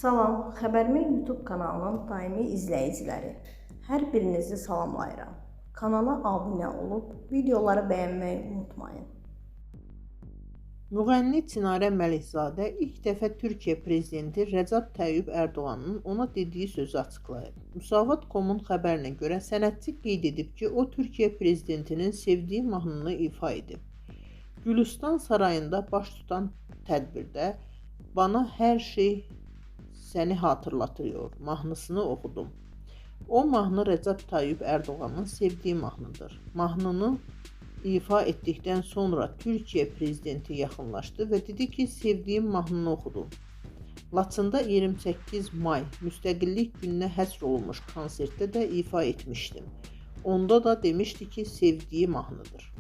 Salam, Xəbərmi YouTube kanalının daimi izləyiciləri. Hər birinizi salamlayıram. Kanala abunə olub, videoları bəyənməyi unutmayın. Müğənni Çinarə Məlikzadə ilk dəfə Türkiyə prezidenti Rəcəb Tayyib Ərdoğanın ona dediyi sözü açıqlayıb. Müsavat.com-un xəbərinə görə sənətçi qeyd edib ki, o Türkiyə prezidentinin sevdiyi mahnını ifa edib. Gülüstan sarayında baş tutan tədbirdə "Bana hər şey səni hatırlatıyor" mahnısını oxudum. O mahnı Rəcəb Tayyib Ərdoğanın sevdiyi mahnıdır. Mahnını ifa etdikdən sonra Türkiyə prezidenti yaxınlaşdı və dedi ki, sevdiyim mahnını oxudum. Laçında 28 may Müstəqillik gününə həsr olunmuş konsertdə də ifa etmişdim. Onda da demişdi ki, sevdiyi mahnıdır.